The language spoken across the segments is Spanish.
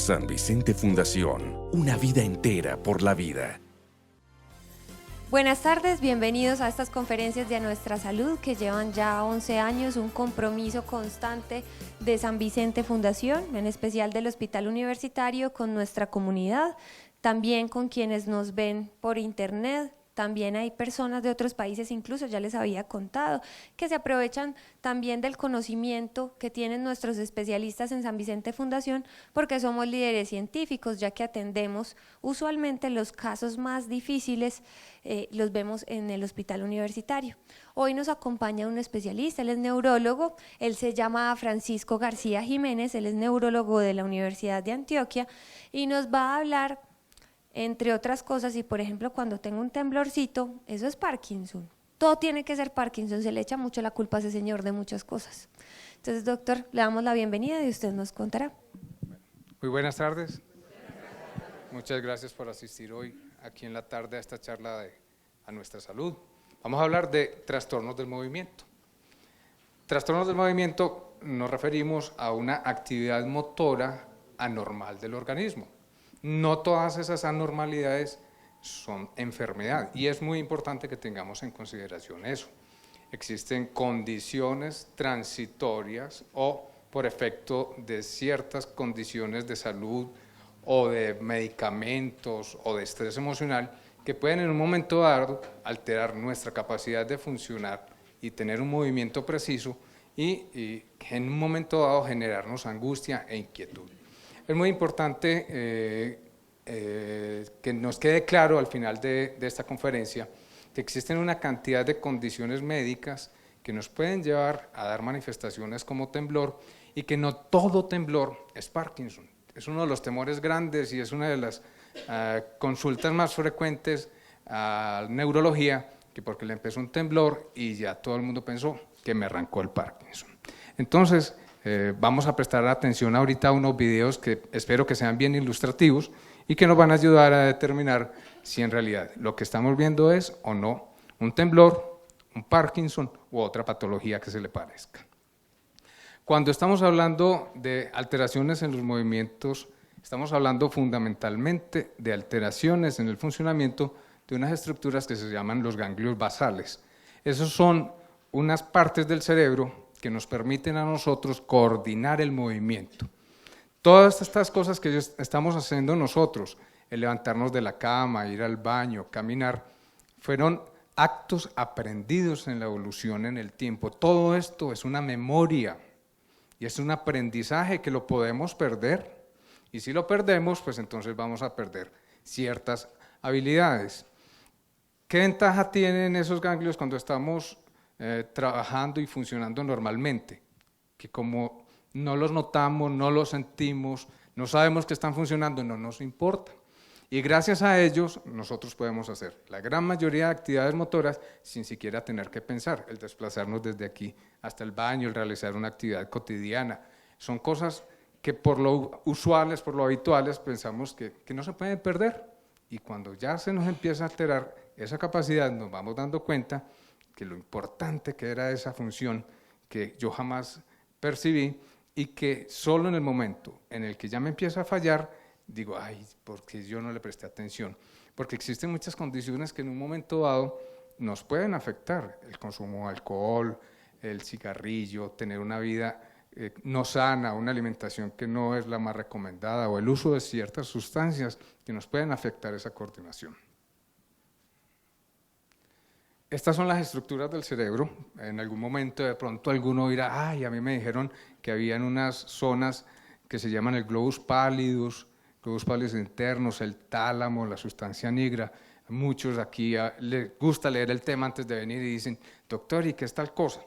San Vicente Fundación, una vida entera por la vida. Buenas tardes, bienvenidos a estas conferencias de A Nuestra Salud que llevan ya 11 años, un compromiso constante de San Vicente Fundación, en especial del Hospital Universitario, con nuestra comunidad, también con quienes nos ven por internet. También hay personas de otros países, incluso ya les había contado, que se aprovechan también del conocimiento que tienen nuestros especialistas en San Vicente Fundación, porque somos líderes científicos, ya que atendemos usualmente los casos más difíciles, los vemos en el Hospital Universitario. Hoy nos acompaña un especialista, él es neurólogo, él se llama Francisco García Jiménez, él es neurólogo de la Universidad de Antioquia y nos va a hablar, entre otras cosas, y por ejemplo cuando tengo un temblorcito, eso es Parkinson. Todo tiene que ser Parkinson, se le echa mucho la culpa a ese señor de muchas cosas. Entonces, doctor, le damos la bienvenida y usted nos contará. Muy buenas tardes. Muchas gracias por asistir hoy aquí en la tarde a esta charla de A Nuestra Salud. Vamos a hablar de trastornos del movimiento. Trastornos del movimiento nos referimos a una actividad motora anormal del organismo. No todas esas anormalidades son enfermedad y es muy importante que tengamos en consideración eso. Existen condiciones transitorias o por efecto de ciertas condiciones de salud o de medicamentos o de estrés emocional que pueden en un momento dado alterar nuestra capacidad de funcionar y tener un movimiento preciso y en un momento dado generarnos angustia e inquietud. Es muy importante que nos quede claro al final de esta conferencia que existen una cantidad de condiciones médicas que nos pueden llevar a dar manifestaciones como temblor y que no todo temblor es Parkinson. Es uno de los temores grandes y es una de las consultas más frecuentes a neurología, que porque le empezó un temblor y ya todo el mundo pensó que me arrancó el Parkinson. Entonces, vamos a prestar atención ahorita a unos videos que espero que sean bien ilustrativos y que nos van a ayudar a determinar si en realidad lo que estamos viendo es o no un temblor, un Parkinson u otra patología que se le parezca. Cuando estamos hablando de alteraciones en los movimientos, estamos hablando fundamentalmente de alteraciones en el funcionamiento de unas estructuras que se llaman los ganglios basales. Esos son unas partes del cerebro que nos permiten a nosotros coordinar el movimiento. Todas estas cosas que estamos haciendo nosotros, el levantarnos de la cama, ir al baño, caminar, fueron actos aprendidos en la evolución, en el tiempo. Todo esto es una memoria y es un aprendizaje que lo podemos perder. Y si lo perdemos, pues entonces vamos a perder ciertas habilidades. ¿Qué ventaja tienen esos ganglios cuando estamos trabajando y funcionando normalmente? Que como no los notamos, no los sentimos, no sabemos que están funcionando, no nos importa. Y gracias a ellos nosotros podemos hacer la gran mayoría de actividades motoras sin siquiera tener que pensar, el desplazarnos desde aquí hasta el baño, el realizar una actividad cotidiana. Son cosas que por lo usuales, por lo habituales, pensamos que no se pueden perder. Y cuando ya se nos empieza a alterar esa capacidad, nos vamos dando cuenta que lo importante que era esa función que yo jamás percibí y que solo en el momento en el que ya me empieza a fallar, digo, ay, porque yo no le presté atención. Porque existen muchas condiciones que en un momento dado nos pueden afectar. El consumo de alcohol, el cigarrillo, tener una vida no sana, una alimentación que no es la más recomendada o el uso de ciertas sustancias que nos pueden afectar esa coordinación. Estas son las estructuras del cerebro. En algún momento de pronto alguno dirá, ay, a mí me dijeron que habían unas zonas que se llaman el globus pallidus internos, el tálamo, la sustancia nigra. Muchos aquí les gusta leer el tema antes de venir y dicen, doctor, ¿y qué es tal cosa?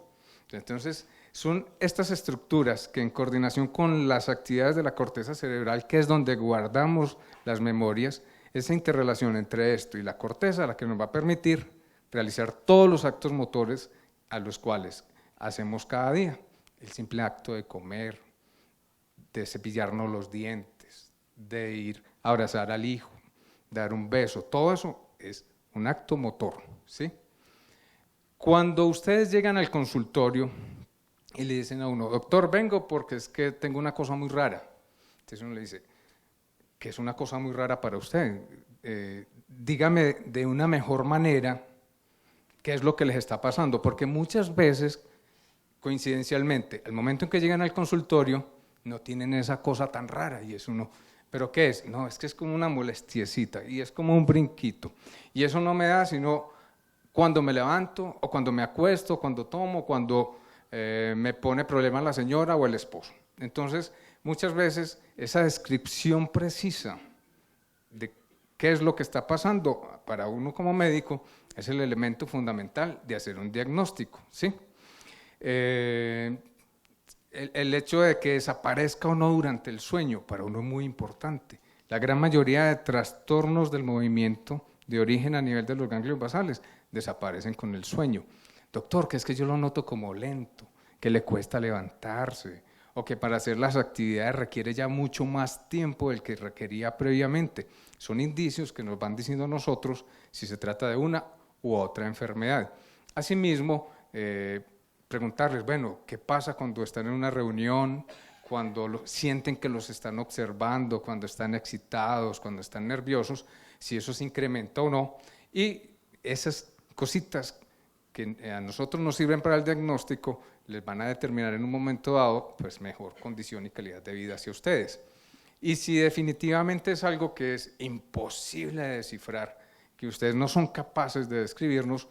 Entonces, son estas estructuras que en coordinación con las actividades de la corteza cerebral, que es donde guardamos las memorias, esa interrelación entre esto y la corteza, la que nos va a permitir realizar todos los actos motores a los cuales hacemos cada día. El simple acto de comer, de cepillarnos los dientes, de ir a abrazar al hijo, dar un beso, todo eso es un acto motor, ¿sí? Cuando ustedes llegan al consultorio y le dicen a uno, doctor, vengo porque es que tengo una cosa muy rara. Entonces uno le dice, que es una cosa muy rara para usted. Dígame de una mejor manera qué es lo que les está pasando, porque muchas veces, coincidencialmente, al momento en que llegan al consultorio, no tienen esa cosa tan rara y es uno, ¿pero qué es? No, es que es como una molestiecita y es como un brinquito. Y eso no me da sino cuando me levanto o cuando me acuesto, cuando tomo, cuando me pone problema la señora o el esposo. Entonces, muchas veces esa descripción precisa de qué es lo que está pasando para uno como médico es el elemento fundamental de hacer un diagnóstico, ¿sí? El hecho de que desaparezca o no durante el sueño para uno es muy importante. La gran mayoría de trastornos del movimiento de origen a nivel de los ganglios basales desaparecen con el sueño. Doctor, que es que yo lo noto como lento, que le cuesta levantarse, o que para hacer las actividades requiere ya mucho más tiempo del que requería previamente. Son indicios que nos van diciendo a nosotros si se trata de una u otra enfermedad. Asimismo, preguntarles, bueno, ¿qué pasa cuando están en una reunión, cuando sienten que los están observando, cuando están excitados, cuando están nerviosos, si eso se incrementa o no? Y esas cositas que a nosotros nos sirven para el diagnóstico, les van a determinar en un momento dado, pues mejor condición y calidad de vida hacia ustedes. Y si definitivamente es algo que es imposible de descifrar, que ustedes no son capaces de describirnos,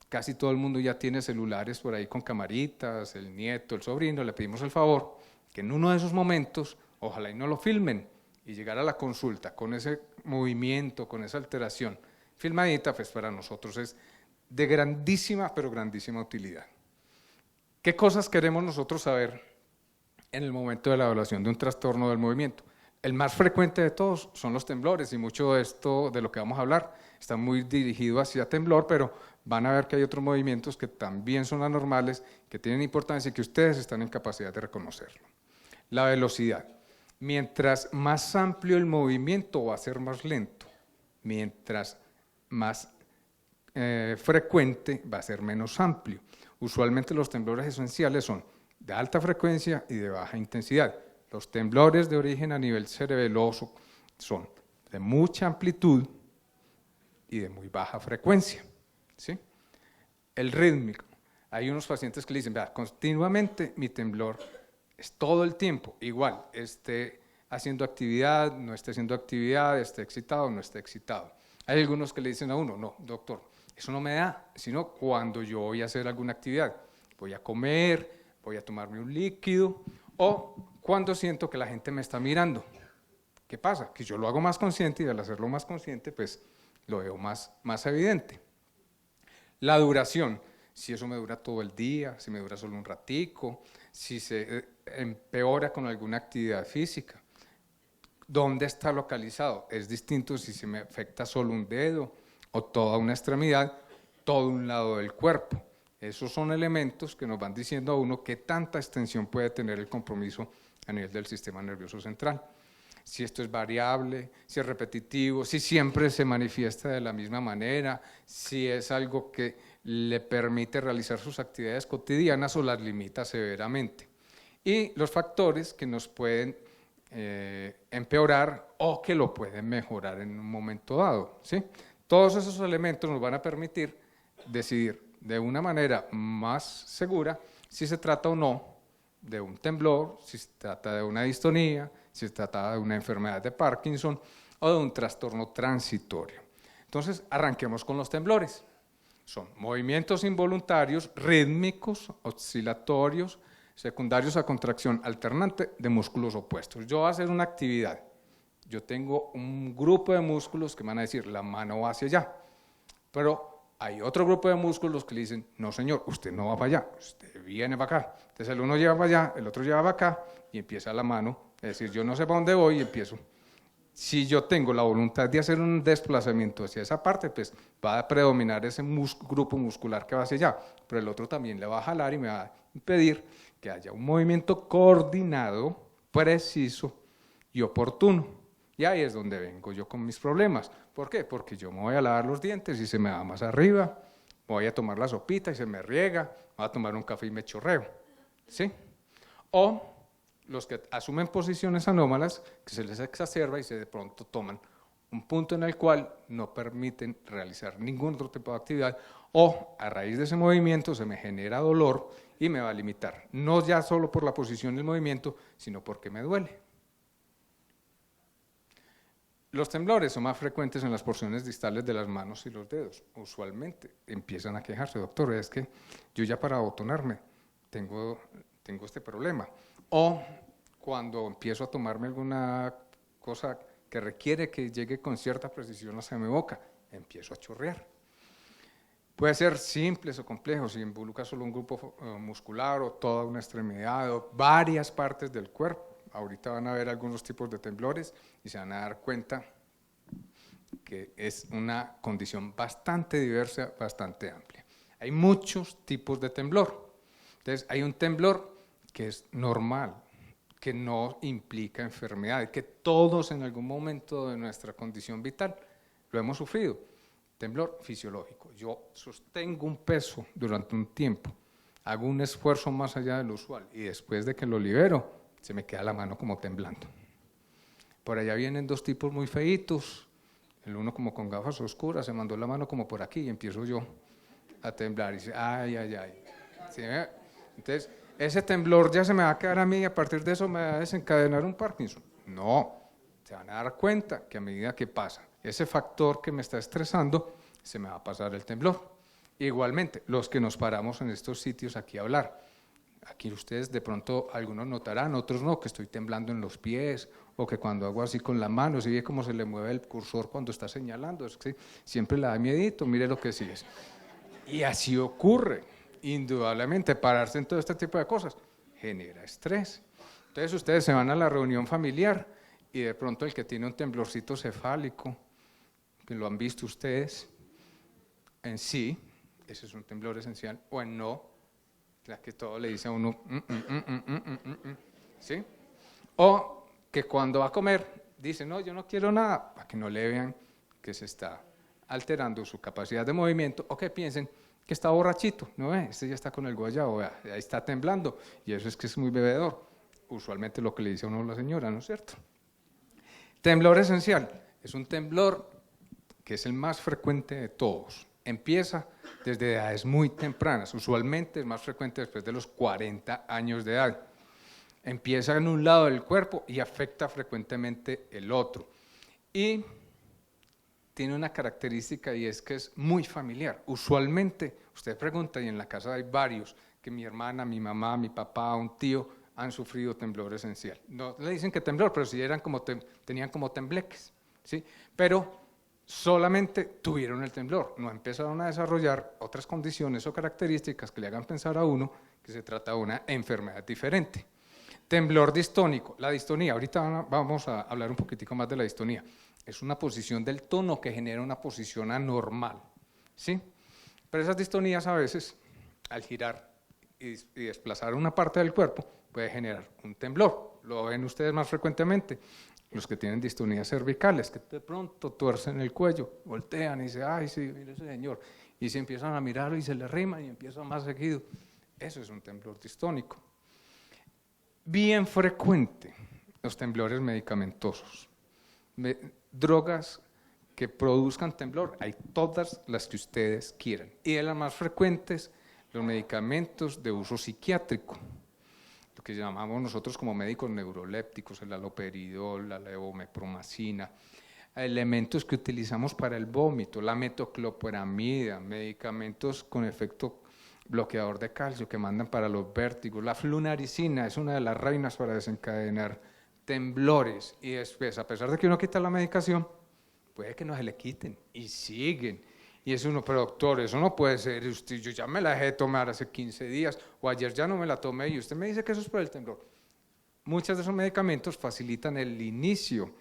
casi todo el mundo ya tiene celulares por ahí con camaritas, el nieto, el sobrino, le pedimos el favor que en uno de esos momentos, ojalá y no lo filmen, y llegar a la consulta con ese movimiento, con esa alteración filmadita, pues para nosotros es de grandísima, pero grandísima utilidad. ¿Qué cosas queremos nosotros saber en el momento de la evaluación de un trastorno del movimiento? El más frecuente de todos son los temblores, y mucho de esto de lo que vamos a hablar está muy dirigido hacia temblor, pero van a ver que hay otros movimientos que también son anormales, que tienen importancia y que ustedes están en capacidad de reconocerlo. La velocidad. Mientras más amplio el movimiento va a ser más lento, mientras más frecuente va a ser menos amplio. Usualmente los temblores esenciales son de alta frecuencia y de baja intensidad. Los temblores de origen a nivel cerebeloso son de mucha amplitud y de muy baja frecuencia, ¿sí? El rítmico. Hay unos pacientes que le dicen, vea, continuamente mi temblor es todo el tiempo, igual, esté haciendo actividad, no esté haciendo actividad, esté excitado, no esté excitado. Hay algunos que le dicen a uno, no, doctor, eso no me da, sino cuando yo voy a hacer alguna actividad, voy a comer, voy a tomarme un líquido, o cuando siento que la gente me está mirando. ¿Qué pasa? Que yo lo hago más consciente y al hacerlo más consciente, pues lo veo más evidente. La duración, si eso me dura todo el día, si me dura solo un ratico, si se empeora con alguna actividad física. ¿Dónde está localizado? Es distinto si se me afecta solo un dedo o toda una extremidad, todo un lado del cuerpo. Esos son elementos que nos van diciendo a uno qué tanta extensión puede tener el compromiso a nivel del sistema nervioso central. Si esto es variable, si es repetitivo, si siempre se manifiesta de la misma manera, si es algo que le permite realizar sus actividades cotidianas o las limita severamente. Y los factores que nos pueden empeorar o que lo pueden mejorar en un momento dado, ¿sí? Todos esos elementos nos van a permitir decidir de una manera más segura si se trata o no de un temblor, si se trata de una distonía, si se trata de una enfermedad de Parkinson o de un trastorno transitorio. Entonces, arranquemos con los temblores. Son movimientos involuntarios, rítmicos, oscilatorios, secundarios a contracción alternante de músculos opuestos. Yo voy a hacer una actividad. Yo tengo un grupo de músculos que van a decir, la mano va hacia allá. Pero hay otro grupo de músculos que le dicen, no señor, usted no va para allá, usted viene para acá. Entonces el uno lleva para allá, el otro lleva para acá y empieza la mano. Es decir, yo no sé para dónde voy y empiezo. Si yo tengo la voluntad de hacer un desplazamiento hacia esa parte, pues va a predominar ese grupo muscular que va hacia allá. Pero el otro también le va a jalar y me va a impedir que haya un movimiento coordinado, preciso y oportuno. Y ahí es donde vengo yo con mis problemas. ¿Por qué? Porque yo me voy a lavar los dientes y se me va más arriba, voy a tomar la sopita y se me riega, voy a tomar un café y me chorreo, ¿sí? O los que asumen posiciones anómalas, que se les exacerba y se de pronto toman un punto en el cual no permiten realizar ningún otro tipo de actividad, o a raíz de ese movimiento se me genera dolor y me va a limitar, no ya solo por la posición del movimiento, sino porque me duele. Los temblores son más frecuentes en las porciones distales de las manos y los dedos. Usualmente empiezan a quejarse, doctor, es que yo ya para abotonarme tengo este problema. O cuando empiezo a tomarme alguna cosa que requiere que llegue con cierta precisión hacia mi boca, empiezo a chorrear. Puede ser simples o complejos, si involucra solo un grupo muscular o toda una extremidad o varias partes del cuerpo. Ahorita van a ver algunos tipos de temblores y se van a dar cuenta que es una condición bastante diversa, bastante amplia. Hay muchos tipos de temblor. Entonces, hay un temblor que es normal, que no implica enfermedad, que todos en algún momento de nuestra condición vital lo hemos sufrido. Temblor fisiológico. Yo sostengo un peso durante un tiempo, hago un esfuerzo más allá de lo usual y después de que lo libero, se me queda la mano como temblando. Por allá vienen dos tipos muy feitos, el uno como con gafas oscuras, se mandó la mano como por aquí y empiezo yo a temblar y dice, ay, ay, ay. ¿Sí? Entonces, ese temblor ya se me va a quedar a mí y a partir de eso me va a desencadenar un Parkinson. No, se van a dar cuenta que a medida que pasa ese factor que me está estresando, se me va a pasar el temblor. Igualmente, los que nos paramos en estos sitios aquí a hablar, aquí ustedes de pronto algunos notarán, otros no, que estoy temblando en los pies o que cuando hago así con la mano, si ve cómo se le mueve el cursor cuando está señalando, es que siempre le da miedito, mire lo que sí es. Y así ocurre, indudablemente, pararse en todo este tipo de cosas genera estrés. Entonces ustedes se van a la reunión familiar y de pronto el que tiene un temblorcito cefálico, que lo han visto ustedes, en sí, ese es un temblor esencial, o en no, la que todo le dice a uno, ¿sí? O que cuando va a comer dice, no, yo no quiero nada, para que no le vean que se está alterando su capacidad de movimiento, o que piensen que está borrachito, ¿no ve? Este ya está con el guayabo, ahí está temblando, y eso es que es muy bebedor, usualmente lo que le dice a uno la señora, ¿no es cierto? Temblor esencial, es un temblor que es el más frecuente de todos. Empieza desde edades muy tempranas, usualmente es más frecuente después de los 40 años de edad. Empieza en un lado del cuerpo y afecta frecuentemente el otro. Y tiene una característica y es que es muy familiar. Usualmente, usted pregunta y en la casa hay varios, que mi hermana, mi mamá, mi papá, un tío han sufrido temblor esencial. No le dicen que temblor, pero sí eran como tenían como tembleques, ¿sí? Pero solamente tuvieron el temblor, no empezaron a desarrollar otras condiciones o características que le hagan pensar a uno que se trata de una enfermedad diferente. Temblor distónico, la distonía, ahorita vamos a hablar un poquitico más de la distonía, es una posición del tono que genera una posición anormal, ¿sí? Pero esas distonías a veces, al girar y desplazar una parte del cuerpo, puede generar un temblor, lo ven ustedes más frecuentemente. Los que tienen distonías cervicales, que de pronto tuercen el cuello, voltean y dicen, ay, sí, mire ese señor, y se empiezan a mirarlo y se le riman y empiezan más seguido. Eso es un temblor distónico. Bien frecuente, los temblores medicamentosos. Drogas que produzcan temblor, hay todas las que ustedes quieran. Y de las más frecuentes, los medicamentos de uso psiquiátrico, lo que llamamos nosotros como médicos neurolépticos, el haloperidol, la levomepromacina, elementos que utilizamos para el vómito, la metocloporamida, medicamentos con efecto bloqueador de calcio que mandan para los vértigos, la flunaricina es una de las reinas para desencadenar temblores y después, a pesar de que uno quita la medicación, puede que no se le quiten y siguen. Y es uno, pero doctor, eso no puede ser, usted, yo ya me la dejé de tomar hace 15 días, o ayer ya no me la tomé, y usted me dice que eso es por el temblor. Muchos de esos medicamentos facilitan el inicio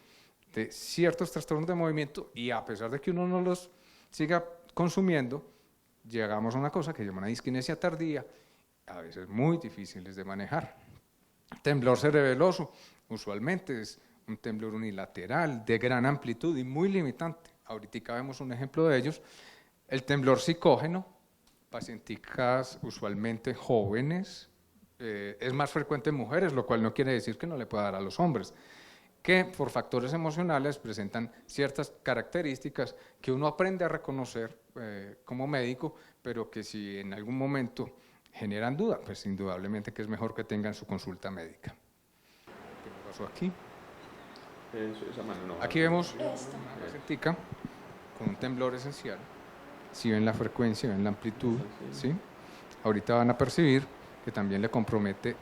de ciertos trastornos de movimiento, y a pesar de que uno no los siga consumiendo, llegamos a una cosa que se llama una disquinesia tardía, a veces muy difíciles de manejar. Temblor cerebeloso, usualmente es un temblor unilateral, de gran amplitud y muy limitante. Ahorita vemos un ejemplo de ellos. El temblor psicógeno, pacienticas usualmente jóvenes, es más frecuente en mujeres, lo cual no quiere decir que no le pueda dar a los hombres, que por factores emocionales presentan ciertas características que uno aprende a reconocer como médico, pero que si en algún momento generan duda, pues indudablemente que es mejor que tengan su consulta médica. ¿Qué me pasó aquí? Aquí vemos una macetica con un temblor esencial. Si ven la frecuencia, ven la amplitud, ¿sí? Ahorita van a percibir que también le compromete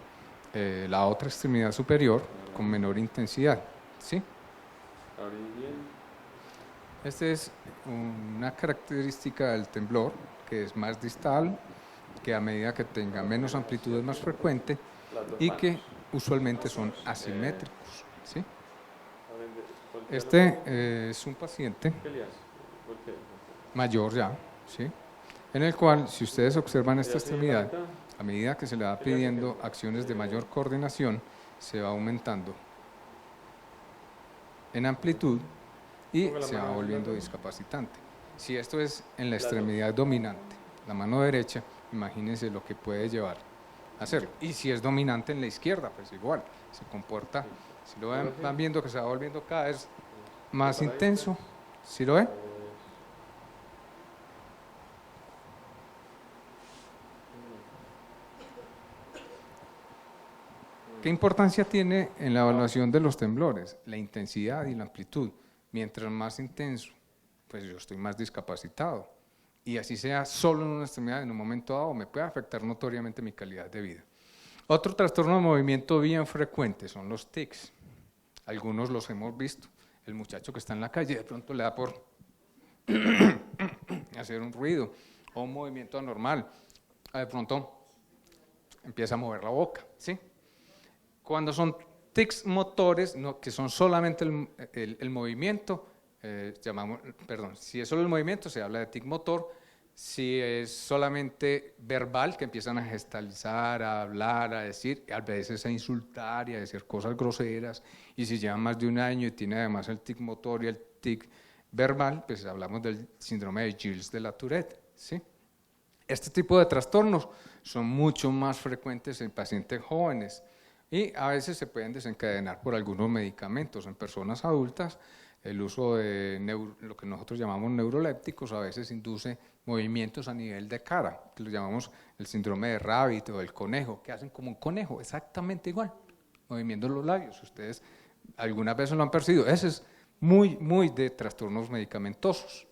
la otra extremidad superior con menor intensidad, ¿sí? Esta es una característica del temblor, que es más distal, que a medida que tenga menos amplitud es más frecuente y que usualmente son asimétricos, ¿sí? Este es un paciente mayor ya, ¿sí? En el cual, si ustedes observan esta extremidad, a medida que se le va pidiendo acciones de mayor coordinación, se va aumentando en amplitud y se va volviendo discapacitante. Si esto es en la extremidad dominante, la mano derecha, imagínense lo que puede llevar a hacerlo. Y si es dominante en la izquierda, pues igual, se comporta, si lo van viendo que se va volviendo cada vez más intenso, ¿sí lo ven? ¿Qué importancia tiene en la evaluación de los temblores? La intensidad y la amplitud. Mientras más intenso, pues yo estoy más discapacitado. Y así sea solo en una extremidad, en un momento dado, me puede afectar notoriamente mi calidad de vida. Otro trastorno de movimiento bien frecuente son los tics. Algunos los hemos visto. El muchacho que está en la calle de pronto le da por hacer un ruido o un movimiento anormal. De pronto empieza a mover la boca, ¿sí? Cuando son tics motores, que son solamente el movimiento, si es solo el movimiento se habla de tic motor. Si es solamente verbal, que empiezan a gestalizar, a hablar, a decir, a veces a insultar y a decir cosas groseras, y si lleva más de un año y tiene además el tic motor y el tic verbal, pues hablamos del síndrome de Gilles de la Tourette, ¿sí? Este tipo de trastornos son mucho más frecuentes en pacientes jóvenes y a veces se pueden desencadenar por algunos medicamentos. En personas adultas, el uso de lo que nosotros llamamos neurolépticos a veces induce movimientos a nivel de cara, que lo llamamos el síndrome de Rabbit o el conejo, que hacen como un conejo, exactamente igual, moviendo los labios. Ustedes algunas veces lo han percibido. Ese es muy de trastornos medicamentosos.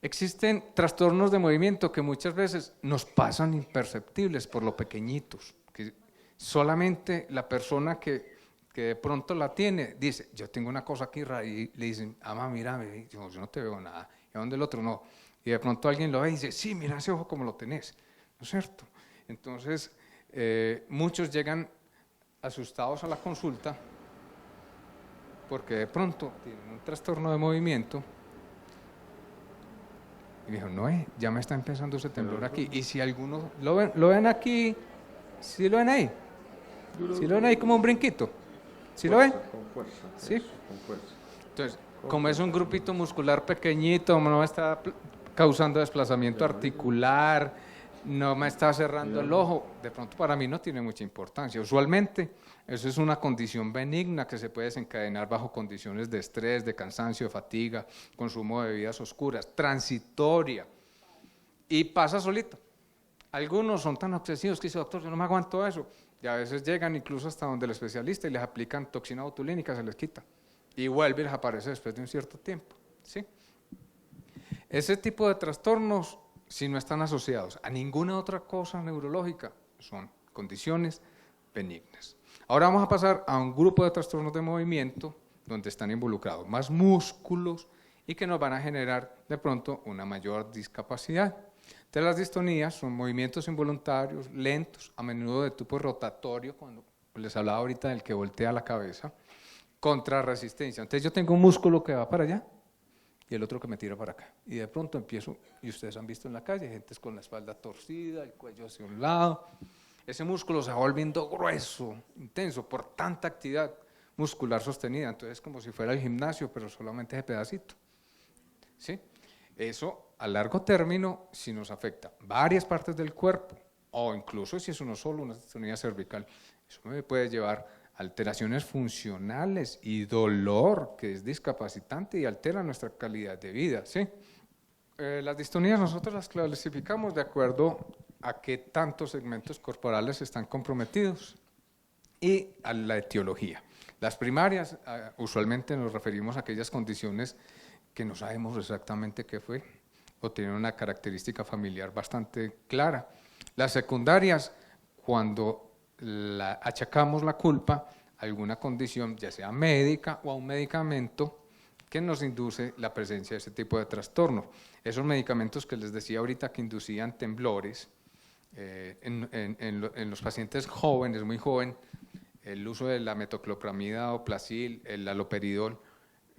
Existen trastornos de movimiento que muchas veces nos pasan imperceptibles por lo pequeñitos, que solamente la persona que de pronto la tiene dice, yo tengo una cosa aquí rara, y le dicen, ama, mira, yo no te veo nada, y a donde el otro no, y de pronto alguien lo ve y dice, sí, mira ese ojo como lo tenés, ¿no es cierto? Entonces, muchos llegan asustados a la consulta porque de pronto tienen un trastorno de movimiento y dijo, no, ya me está empezando ese temblor aquí. Y si algunos lo ven aquí, ¿sí lo ven ahí? ¿Sí lo ven ahí como un brinquito? ¿Sí lo ven? Con fuerza. ¿Sí? Con fuerza. Entonces, como es un grupito muscular pequeñito, no está causando desplazamiento articular, no me está cerrando el ojo, de pronto para mí no tiene mucha importancia. Usualmente eso es una condición benigna que se puede desencadenar bajo condiciones de estrés, de cansancio, de fatiga, consumo de bebidas oscuras, transitoria, y pasa solito. Algunos son tan obsesivos que dicen, doctor, yo no me aguanto eso, y a veces llegan incluso hasta donde el especialista y les aplican toxina botulínica, se les quita, y vuelve y les aparece después de un cierto tiempo, ¿sí? Ese tipo de trastornos, si no están asociados a ninguna otra cosa neurológica, son condiciones benignas. Ahora vamos a pasar a un grupo de trastornos de movimiento donde están involucrados más músculos y que nos van a generar de pronto una mayor discapacidad. De las distonías son movimientos involuntarios, lentos, a menudo de tipo rotatorio, cuando les hablaba ahorita del que voltea la cabeza, contrarresistencia. Entonces yo tengo un músculo que va para allá y el otro que me tira para acá. Y de pronto empiezo, y ustedes han visto en la calle, gente con la espalda torcida, el cuello hacia un lado. Ese músculo se va volviendo grueso, intenso, por tanta actividad muscular sostenida. Entonces es como si fuera el gimnasio, pero solamente ese pedacito, ¿sí? Eso a largo término sí nos afecta varias partes del cuerpo, o incluso si es uno solo, una distonía cervical, eso me puede llevar a alteraciones funcionales y dolor, que es discapacitante y altera nuestra calidad de vida, ¿sí? Las distonías nosotros las clasificamos de acuerdo a qué tantos segmentos corporales están comprometidos y a la etiología. Las primarias, usualmente nos referimos a aquellas condiciones que no sabemos exactamente qué fue o tienen una característica familiar bastante clara. Las secundarias, cuando achacamos la culpa a alguna condición, ya sea médica o a un medicamento que nos induce la presencia de ese tipo de trastornos. Esos medicamentos que les decía ahorita que inducían temblores, en los pacientes jóvenes, muy jóvenes, el uso de la metoclopramida o Placil, el haloperidol,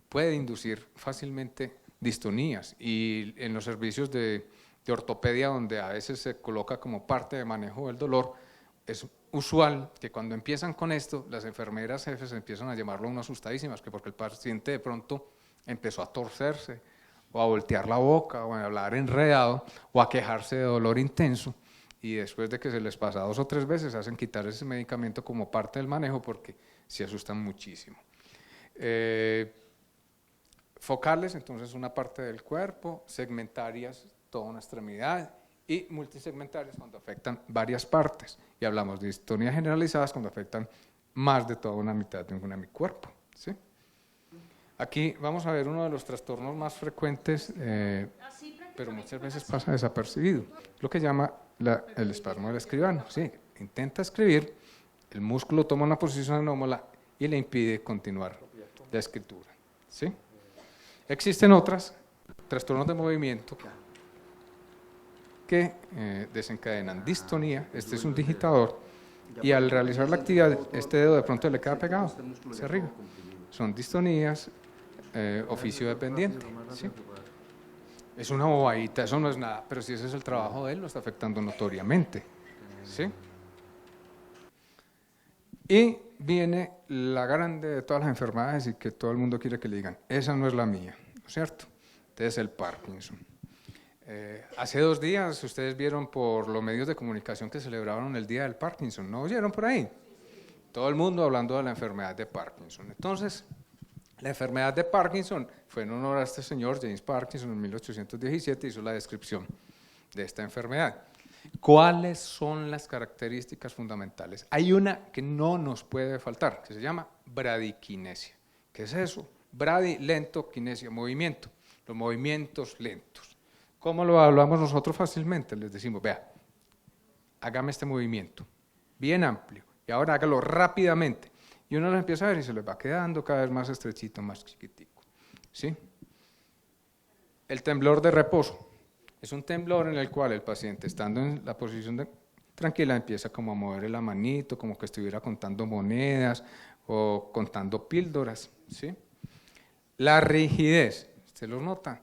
puede inducir fácilmente distonías, y en los servicios de ortopedia, donde a veces se coloca como parte de manejo del dolor, es usual que cuando empiezan con esto, las enfermeras jefes empiezan a llamarlo uno asustadísimas, que porque el paciente de pronto empezó a torcerse, o a voltear la boca, o a hablar enredado, o a quejarse de dolor intenso, y después de que se les pasa 2 o 3 veces, hacen quitar ese medicamento como parte del manejo porque se asustan muchísimo. Focales, entonces una parte del cuerpo, segmentarias, toda una extremidad, y multisegmentarias cuando afectan varias partes, y hablamos de distonías generalizadas cuando afectan más de toda una mitad de mi cuerpo, ¿sí? Aquí vamos a ver uno de los trastornos más frecuentes, pero muchas veces pasa desapercibido, lo que llama el espasmo del escribano. Sí, intenta escribir, el músculo toma una posición anómala y le impide continuar la escritura, ¿sí? Existen otros trastornos de movimiento que desencadenan distonía. Este es un digitador, y al realizar la actividad, este dedo de pronto le queda pegado hacia arriba. Son distonías oficio dependiente, ¿sí? Es una bobadita, eso no es nada, pero si ese es el trabajo de él, lo está afectando notoriamente, ¿sí? Y viene la grande de todas las enfermedades, y que todo el mundo quiere que le digan, esa no es la mía, ¿no es cierto? Entonces el Parkinson. Hace 2 días ustedes vieron por los medios de comunicación que celebraron el Día del Parkinson, ¿no oyeron por ahí? Todo el mundo hablando de la enfermedad de Parkinson. Entonces, la enfermedad de Parkinson fue en honor a este señor, James Parkinson, en 1817 hizo la descripción de esta enfermedad. ¿Cuáles son las características fundamentales? Hay una que no nos puede faltar, que se llama bradiquinesia. ¿Qué es eso? Bradi, lento, kinesia, movimiento. Los movimientos lentos. ¿Cómo lo hablamos nosotros fácilmente? Les decimos, vea, hágame este movimiento, bien amplio, y ahora hágalo rápidamente. Y uno lo empieza a ver y se les va quedando cada vez más estrechito, más chiquitico, ¿sí? El temblor de reposo. Es un temblor en el cual el paciente, estando en la posición tranquila, empieza como a mover la manito, como que estuviera contando monedas o contando píldoras, ¿sí? La rigidez, ¿usted lo nota?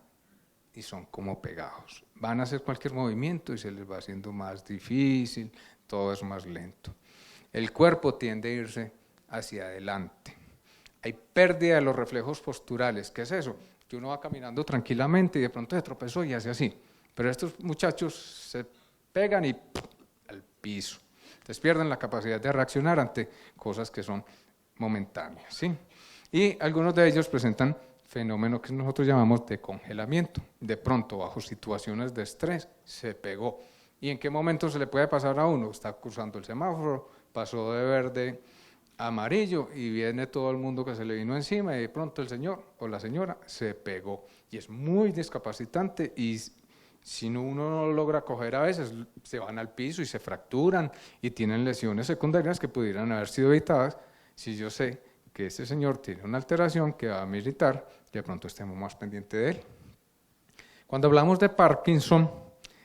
Y son como pegados. Van a hacer cualquier movimiento y se les va haciendo más difícil, todo es más lento. El cuerpo tiende a irse hacia adelante. Hay pérdida de los reflejos posturales. ¿Qué es eso? Que uno va caminando tranquilamente y de pronto se tropezó y hace así. Pero estos muchachos se pegan y al piso. Entonces pierden la capacidad de reaccionar ante cosas que son momentáneas, ¿sí? Y algunos de ellos presentan fenómenos que nosotros llamamos de congelamiento. De pronto, bajo situaciones de estrés, se pegó. ¿Y en qué momento se le puede pasar a uno? Está cruzando el semáforo, pasó de verde a amarillo y viene todo el mundo que se le vino encima y de pronto el señor o la señora se pegó. Y es muy discapacitante, y si uno no lo logra coger, a veces se van al piso y se fracturan y tienen lesiones secundarias que pudieran haber sido evitadas si yo sé que este señor tiene una alteración que va a militar, y de pronto estemos más pendientes de él. Cuando hablamos de Parkinson,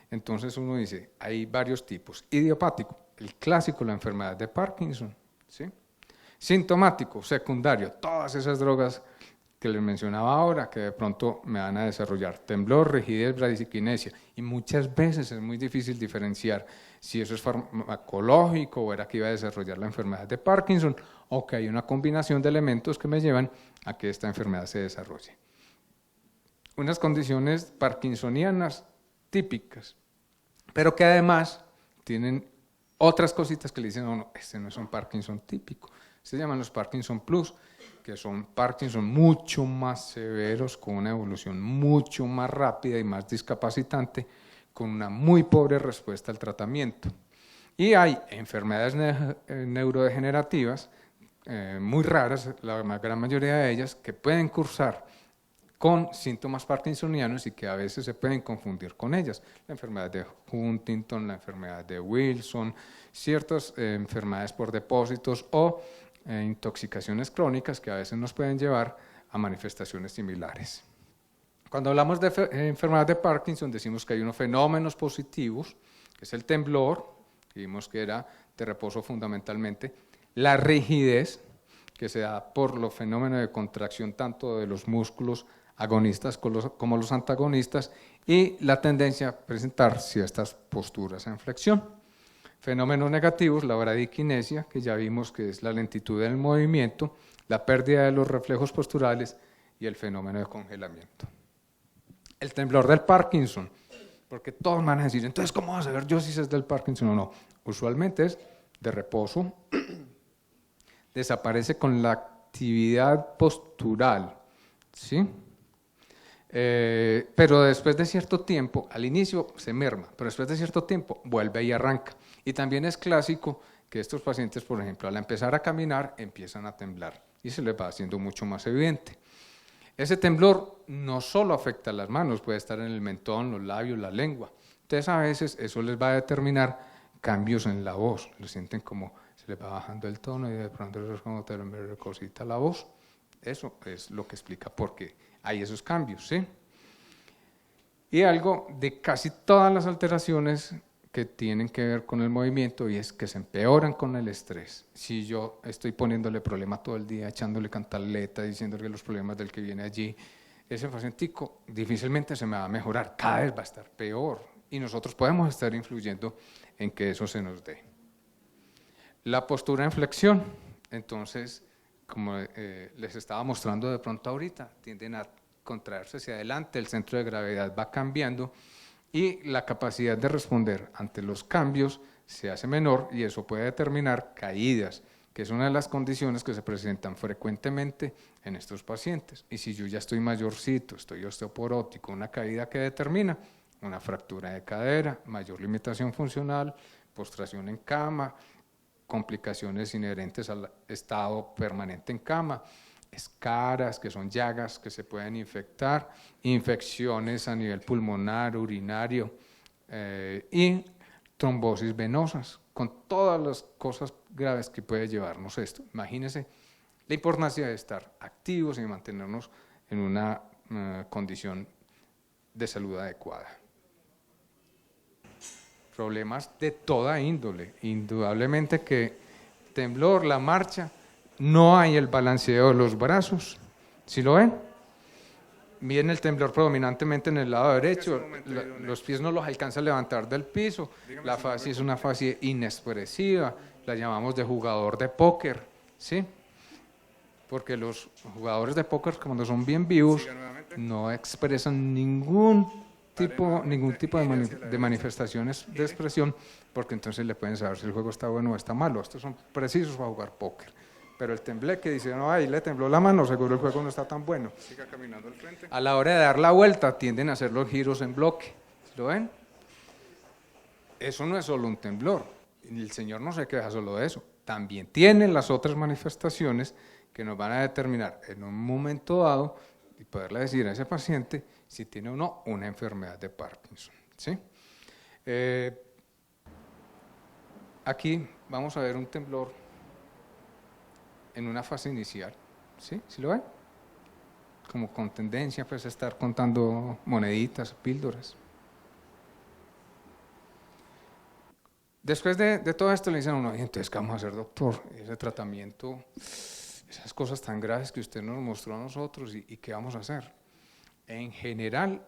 entonces uno dice, hay varios tipos. Idiopático, el clásico, la enfermedad de Parkinson, ¿sí? Sintomático, secundario, todas esas drogas que les mencionaba ahora, que de pronto me van a desarrollar temblor, rigidez, bradiquinesia, y muchas veces es muy difícil diferenciar si eso es farmacológico o era que iba a desarrollar la enfermedad de Parkinson, o que hay una combinación de elementos que me llevan a que esta enfermedad se desarrolle. Unas condiciones parkinsonianas típicas, pero que además tienen Otras cositas que le dicen, no, este no es un Parkinson típico, se llaman los Parkinson Plus, que son Parkinson mucho más severos, con una evolución mucho más rápida y más discapacitante, con una muy pobre respuesta al tratamiento. Y hay enfermedades neurodegenerativas muy raras, la gran mayoría de ellas, que pueden cursar con síntomas parkinsonianos y que a veces se pueden confundir con ellas. La enfermedad de Huntington, la enfermedad de Wilson, ciertas enfermedades por depósitos o intoxicaciones crónicas que a veces nos pueden llevar a manifestaciones similares. Cuando hablamos de enfermedad de Parkinson decimos que hay unos fenómenos positivos, que es el temblor, que vimos que era de reposo fundamentalmente, la rigidez, que se da por los fenómenos de contracción tanto de los músculos agonistas como los antagonistas, y la tendencia a presentar ciertas posturas en flexión. Fenómenos negativos, la bradiquinesia, que ya vimos que es la lentitud del movimiento, la pérdida de los reflejos posturales y el fenómeno de congelamiento. El temblor del Parkinson, porque todos van a decir, entonces, ¿cómo vas a saber yo si es del Parkinson o no? Usualmente es de reposo, desaparece con la actividad postural, ¿sí? Pero después de cierto tiempo, al inicio se merma, pero después de cierto tiempo vuelve y arranca. Y también es clásico que estos pacientes, por ejemplo, al empezar a caminar, empiezan a temblar y se les va haciendo mucho más evidente. Ese temblor no solo afecta a las manos, puede estar en el mentón, los labios, la lengua. Entonces a veces eso les va a determinar cambios en la voz, lo sienten como se les va bajando el tono y de pronto es como te cosita la voz. Eso es lo que explica por qué hay esos cambios, ¿sí? Y algo de casi todas las alteraciones que tienen que ver con el movimiento y es que se empeoran con el estrés. Si yo estoy poniéndole problema todo el día, echándole cantaleta, diciéndole los problemas del que viene allí, ese pacientico difícilmente se me va a mejorar, cada vez va a estar peor y nosotros podemos estar influyendo en que eso se nos dé. La postura en flexión, entonces, como les estaba mostrando de pronto ahorita, tienden a contraerse hacia adelante, el centro de gravedad va cambiando y la capacidad de responder ante los cambios se hace menor y eso puede determinar caídas, que es una de las condiciones que se presentan frecuentemente en estos pacientes. Y si yo ya estoy mayorcito, estoy osteoporótico, una caída que determina una fractura de cadera, mayor limitación funcional, postración en cama, complicaciones inherentes al estado permanente en cama, escaras, que son llagas que se pueden infectar, infecciones a nivel pulmonar, urinario y trombosis venosas, con todas las cosas graves que puede llevarnos esto. Imagínense la importancia de estar activos y mantenernos en una condición de salud adecuada. Problemas de toda índole, indudablemente que temblor, la marcha, no hay el balanceo de los brazos, ¿sí lo ven? Viene el temblor predominantemente en el lado derecho, los pies no los alcanza a levantar del piso, la fascia es una fascia inexpresiva, la llamamos de jugador de póker, ¿sí? Porque los jugadores de póker, cuando son bien vivos, no expresan ningún tipo de manifestaciones de expresión, porque entonces le pueden saber si el juego está bueno o está malo. Estos son precisos para jugar póker. Pero el tembleque dice, no, ahí le tembló la mano, seguro el juego no está tan bueno. Siga caminando al frente. A la hora de dar la vuelta tienden a hacer los giros en bloque. ¿Lo ven? Eso no es solo un temblor. El Señor no se queja solo de eso. También tienen las otras manifestaciones que nos van a determinar en un momento dado y poderle decir a ese paciente si tiene o no una enfermedad de Parkinson, ¿sí? Aquí vamos a ver un temblor en una fase inicial, ¿sí? ¿Sí lo ven? Como con tendencia pues a estar contando moneditas, píldoras. Después de todo esto le dicen a uno, entonces, ¿qué vamos a hacer, doctor? Ese tratamiento, esas cosas tan graves que usted nos mostró a nosotros, ¿y qué vamos a hacer? En general,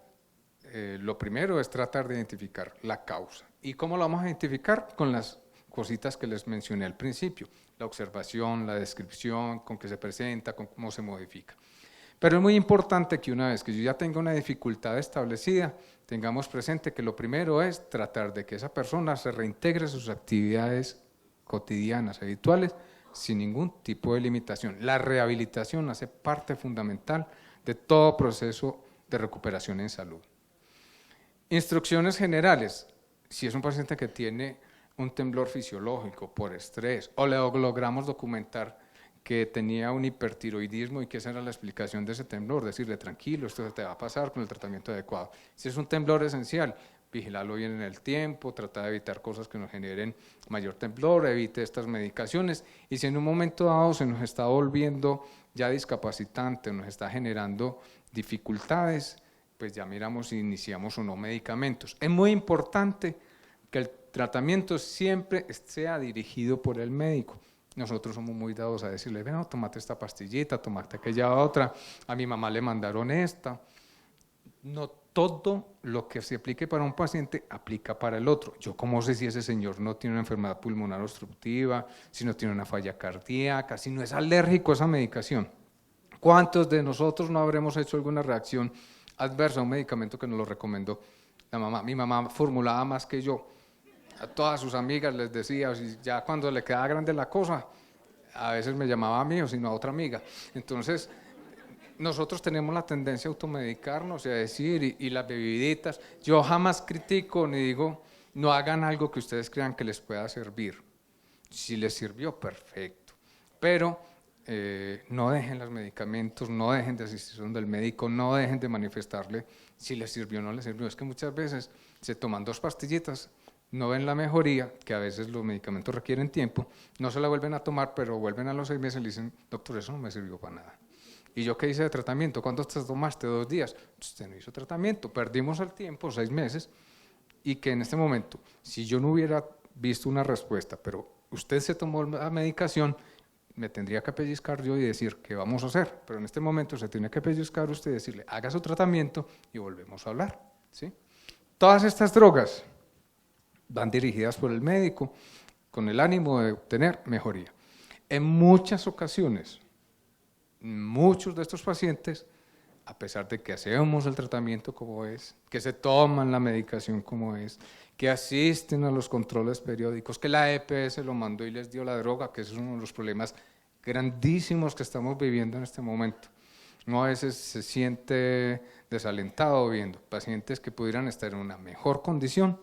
lo primero es tratar de identificar la causa. ¿Y cómo lo vamos a identificar? Con las cositas que les mencioné al principio, la observación, la descripción, con qué se presenta, con cómo se modifica. Pero es muy importante que una vez que yo ya tenga una dificultad establecida, tengamos presente que lo primero es tratar de que esa persona se reintegre a sus actividades cotidianas, habituales, sin ningún tipo de limitación. La rehabilitación hace parte fundamental de todo proceso de recuperación en salud. Instrucciones generales. Si es un paciente que tiene un temblor fisiológico por estrés o le logramos documentar que tenía un hipertiroidismo y que esa era la explicación de ese temblor, decirle tranquilo, esto se te va a pasar con el tratamiento adecuado. Si es un temblor esencial, vigilarlo bien en el tiempo, tratar de evitar cosas que nos generen mayor temblor, evite estas medicaciones, y si en un momento dado se nos está volviendo ya discapacitante, nos está generando dificultades, pues ya miramos si iniciamos o no medicamentos. Es muy importante que el tratamiento siempre sea dirigido por el médico. Nosotros somos muy dados a decirle, ven, tómate esta pastillita, tómate aquella otra, a mi mamá le mandaron esta. No todo lo que se aplique para un paciente aplica para el otro. Yo cómo sé si ese señor no tiene una enfermedad pulmonar obstructiva, si no tiene una falla cardíaca, si no es alérgico a esa medicación. ¿Cuántos de nosotros no habremos hecho alguna reacción adversa a un medicamento que nos lo recomendó la mamá? Mi mamá formulaba más que yo. A todas sus amigas les decía, ya cuando le quedaba grande la cosa, a veces me llamaba a mí o sino a otra amiga. Entonces, nosotros tenemos la tendencia a automedicarnos y a decir, y las bebiditas, yo jamás critico ni digo, no hagan algo que ustedes crean que les pueda servir. Si les sirvió, perfecto. Pero no dejen los medicamentos, no dejen de asistir donde el médico, no dejen de manifestarle si les sirvió o no les sirvió. Es que muchas veces se toman 2 pastillitas, no ven la mejoría, que a veces los medicamentos requieren tiempo, no se la vuelven a tomar, pero vuelven a los 6 meses y le dicen, doctor, eso no me sirvió para nada. ¿Y yo qué hice de tratamiento? ¿Cuánto te tomaste? 2 días. Usted no hizo tratamiento, perdimos el tiempo, 6 meses, y que en este momento, si yo no hubiera visto una respuesta, pero usted se tomó la medicación, me tendría que pellizcar yo y decir, ¿qué vamos a hacer? Pero en este momento se tiene que pellizcar usted y decirle, haga su tratamiento y volvemos a hablar, ¿sí? Todas estas drogas van dirigidas por el médico con el ánimo de obtener mejoría. En muchas ocasiones, muchos de estos pacientes, a pesar de que hacemos el tratamiento como es, que se toman la medicación como es, que asisten a los controles periódicos, que la EPS lo mandó y les dio la droga, que ese es uno de los problemas grandísimos que estamos viviendo en este momento. Uno a veces se siente desalentado viendo pacientes que pudieran estar en una mejor condición,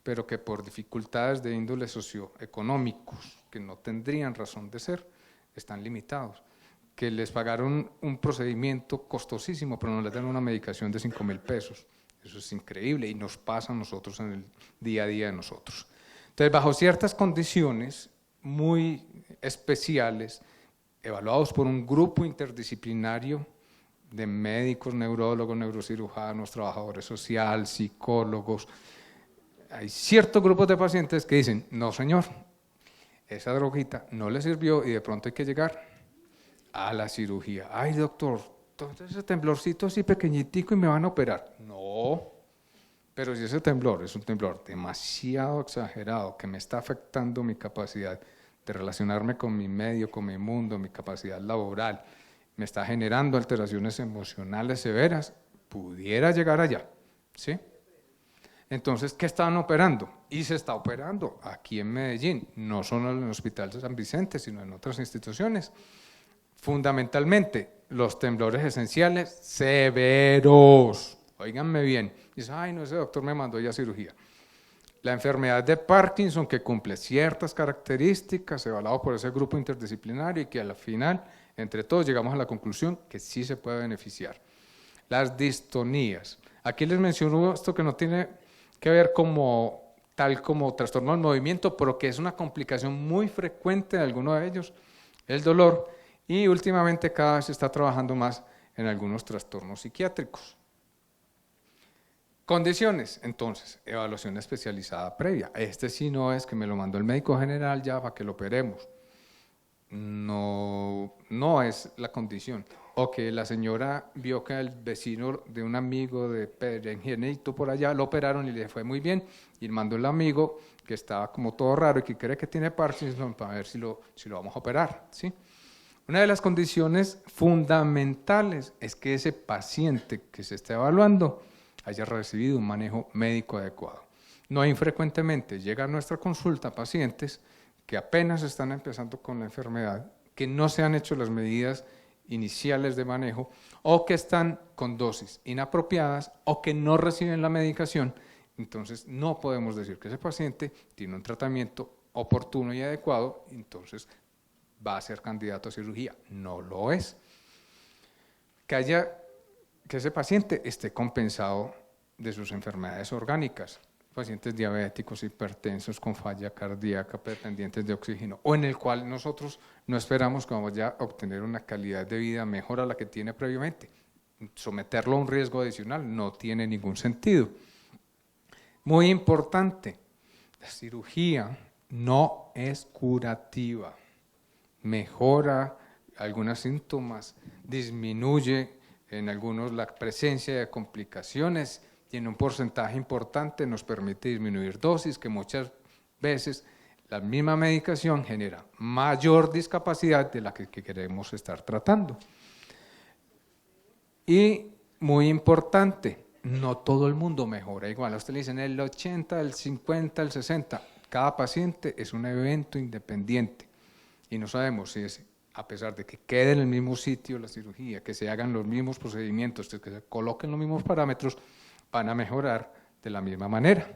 pero que por dificultades de índole socioeconómicos, que no tendrían razón de ser, están limitados, que les pagaron un procedimiento costosísimo, pero no les dan una medicación de 5.000 pesos. Eso es increíble y nos pasa a nosotros en el día a día de nosotros. Entonces, bajo ciertas condiciones muy especiales, evaluados por un grupo interdisciplinario de médicos, neurólogos, neurocirujanos, trabajadores sociales, psicólogos, hay ciertos grupos de pacientes que dicen, no señor, esa droguita no le sirvió y de pronto hay que llegar a la cirugía. Ay doctor, entonces ese temblorcito así pequeñitico y me van a operar. No, pero si ese temblor es un temblor demasiado exagerado que me está afectando mi capacidad de relacionarme con mi medio, con mi mundo, mi capacidad laboral, me está generando alteraciones emocionales severas, pudiera llegar allá, ¿sí? Entonces, ¿qué estaban operando? Y se está operando aquí en Medellín, no solo en el Hospital de San Vicente, sino en otras instituciones. Fundamentalmente, los temblores esenciales severos. Óiganme bien. Dice, ay, no, ese doctor me mandó ya a cirugía. La enfermedad de Parkinson, que cumple ciertas características, evaluado por ese grupo interdisciplinario y que al final, entre todos, llegamos a la conclusión que sí se puede beneficiar. Las distonías. Aquí les menciono esto que no tiene que ver tal como trastorno del movimiento, pero que es una complicación muy frecuente de algunos de ellos, el dolor, y últimamente cada vez se está trabajando más en algunos trastornos psiquiátricos. Condiciones, entonces, evaluación especializada previa. Este sí no es que me lo mandó el médico general ya para que lo operemos. No es la condición. O que la señora vio que el vecino de un amigo de Perengienito por allá lo operaron y le fue muy bien, y mandó el amigo que estaba como todo raro y que cree que tiene Parkinson para ver si lo vamos a operar, ¿sí? Una de las condiciones fundamentales es que ese paciente que se está evaluando haya recibido un manejo médico adecuado. No infrecuentemente llega a nuestra consulta pacientes que apenas están empezando con la enfermedad, que no se han hecho las medidas iniciales de manejo o que están con dosis inapropiadas o que no reciben la medicación. Entonces no podemos decir que ese paciente tiene un tratamiento oportuno y adecuado, entonces va a ser candidato a cirugía. No lo es. Que ese paciente esté compensado de sus enfermedades orgánicas, pacientes diabéticos, hipertensos, con falla cardíaca, dependientes de oxígeno, o en el cual nosotros no esperamos que vaya a obtener una calidad de vida mejor a la que tiene previamente. Someterlo a un riesgo adicional no tiene ningún sentido. Muy importante, la cirugía no es curativa. Mejora algunos síntomas, disminuye en algunos la presencia de complicaciones y en un porcentaje importante nos permite disminuir dosis, que muchas veces la misma medicación genera mayor discapacidad de la que queremos estar tratando. Y muy importante, no todo el mundo mejora igual. A usted le dicen el 80, el 50, el 60. Cada paciente es un evento independiente y no sabemos si es, a pesar de que quede en el mismo sitio la cirugía, que se hagan los mismos procedimientos, que se coloquen los mismos parámetros, van a mejorar de la misma manera.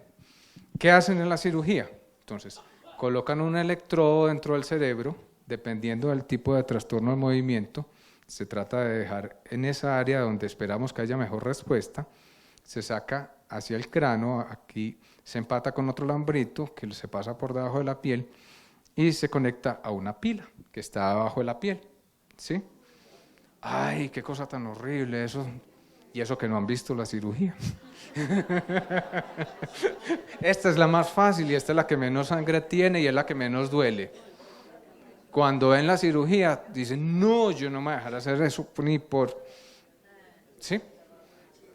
¿Qué hacen en la cirugía? Entonces, colocan un electrodo dentro del cerebro, dependiendo del tipo de trastorno del movimiento. Se trata de dejar en esa área donde esperamos que haya mejor respuesta. Se saca hacia el cráneo, aquí se empata con otro lambrito que se pasa por debajo de la piel y se conecta a una pila que está abajo de la piel, ¿sí? ¡Ay, qué cosa tan horrible eso! Y eso que no han visto la cirugía. Esta es la más fácil y esta es la que menos sangre tiene y es la que menos duele. Cuando ven la cirugía dicen, no, yo no me voy a dejar hacer eso ni por... ¿Sí?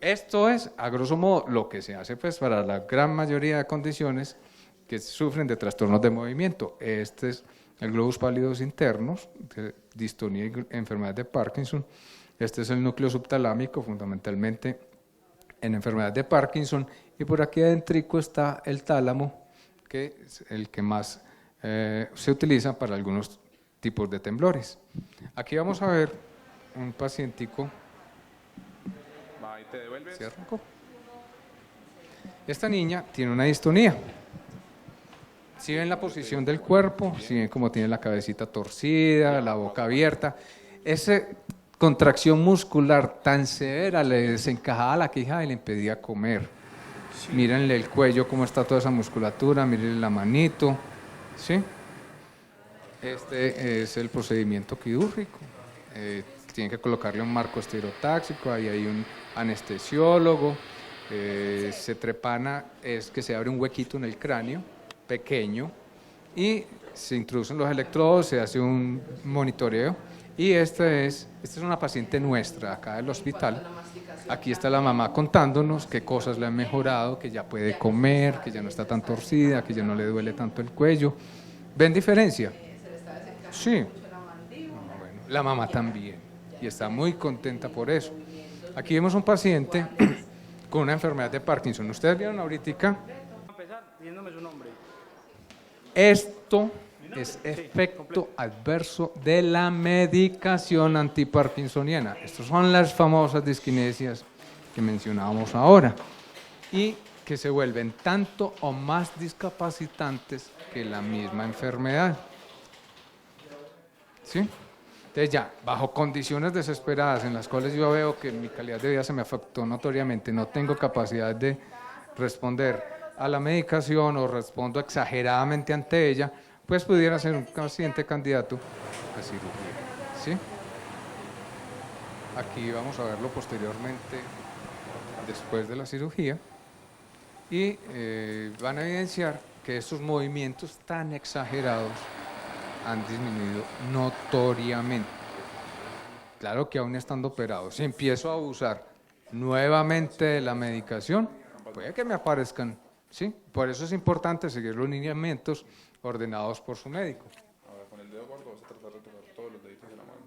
Esto es, a grosso modo, lo que se hace pues, para la gran mayoría de condiciones que sufren de trastornos de movimiento. Este es el globus pálidos internos, distonía y enfermedad de Parkinson. Este es el núcleo subtalámico, fundamentalmente en enfermedad de Parkinson. Y por aquí adentrico está el tálamo, que es el que más se utiliza para algunos tipos de temblores. Aquí vamos a ver un pacientico. Esta niña tiene una distonía. Si ven la posición del cuerpo, si ven cómo tiene la cabecita torcida, la boca abierta, esa contracción muscular tan severa le desencajaba la quijada y le impedía comer. Sí. Mírenle el cuello, cómo está toda esa musculatura, mírenle la manito, ¿sí? Este es el procedimiento quirúrgico. Tienen que colocarle un marco estereotáxico, ahí hay un anestesiólogo, se trepana, es que se abre un huequito en el cráneo, pequeño, y se introducen los electrodos, se hace un monitoreo, y esta es una paciente nuestra, acá del hospital. Aquí está la mamá contándonos qué cosas le han mejorado, que ya puede comer, que ya no está tan torcida, que ya no le duele tanto el cuello. ¿Ven diferencia? Sí. Bueno, la mamá también, y está muy contenta por eso. Aquí vemos un paciente con una enfermedad de Parkinson. ¿Ustedes vieron ahorita? Esto es efecto adverso de la medicación antiparkinsoniana. Estas son las famosas disquinesias que mencionábamos ahora y que se vuelven tanto o más discapacitantes que la misma enfermedad. ¿Sí? Entonces ya, bajo condiciones desesperadas en las cuales yo veo que mi calidad de vida se me afectó notoriamente, no tengo capacidad de responder a la medicación o respondo exageradamente ante ella, pues pudiera ser un paciente candidato a cirugía. ¿Sí? Aquí vamos a verlo posteriormente, después de la cirugía, y van a evidenciar que estos movimientos tan exagerados han disminuido notoriamente. Claro que aún estando operados, si empiezo a abusar nuevamente de la medicación, puede que me aparezcan, ¿sí? Por eso es importante seguir los lineamientos ordenados por su médico. Ahora, con el dedo gordo vas a tratar de tocar todos los deditos de la mano.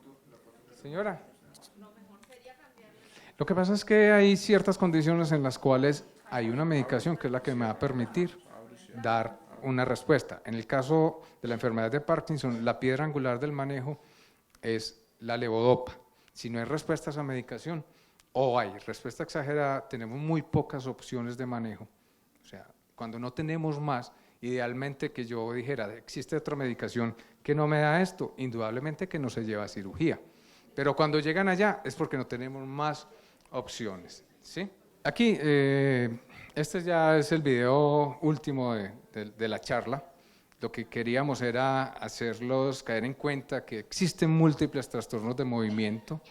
Señora. Lo que pasa es que hay ciertas condiciones en las cuales hay una medicación que es la que me va a permitir dar una respuesta. En el caso de la enfermedad de Parkinson, la piedra angular del manejo es la levodopa. Si no hay respuesta a esa medicación, o hay respuesta exagerada, tenemos muy pocas opciones de manejo. O sea, cuando no tenemos más, idealmente que yo dijera, existe otra medicación que no me da esto, indudablemente que no se lleva a cirugía. Pero cuando llegan allá es porque no tenemos más opciones, ¿sí? Aquí, este ya es el video último de la charla. Lo que queríamos era hacerlos caer en cuenta que existen múltiples trastornos de movimiento,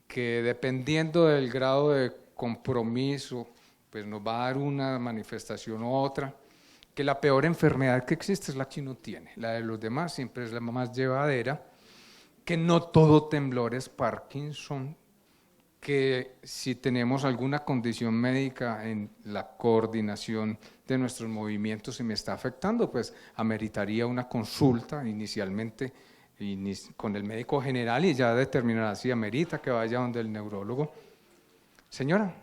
que dependiendo del grado de compromiso, pues nos va a dar una manifestación u otra, que la peor enfermedad que existe es la que uno tiene, la de los demás siempre es la más llevadera, que no todo temblor es Parkinson, que si tenemos alguna condición médica en la coordinación de nuestros movimientos y me está afectando, pues ameritaría una consulta inicialmente con el médico general y ya determinará si amerita que vaya donde el neurólogo. Señora,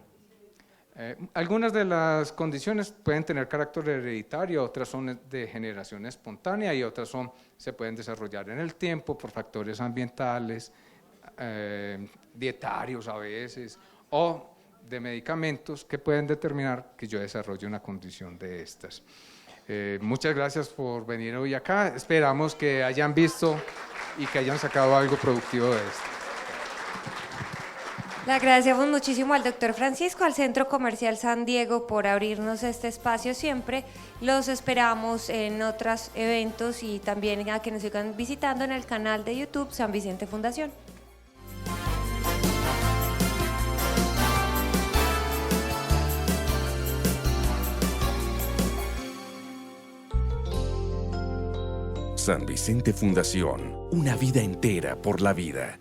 algunas de las condiciones pueden tener carácter hereditario, otras son de generación espontánea y otras se pueden desarrollar en el tiempo por factores ambientales, dietarios a veces, o de medicamentos que pueden determinar que yo desarrolle una condición de estas. Muchas gracias por venir hoy acá, esperamos que hayan visto y que hayan sacado algo productivo de esto. Le agradecemos muchísimo al doctor Francisco, al Centro Comercial San Diego por abrirnos este espacio siempre. Los esperamos en otros eventos y también a que nos sigan visitando en el canal de YouTube San Vicente Fundación. San Vicente Fundación, una vida entera por la vida.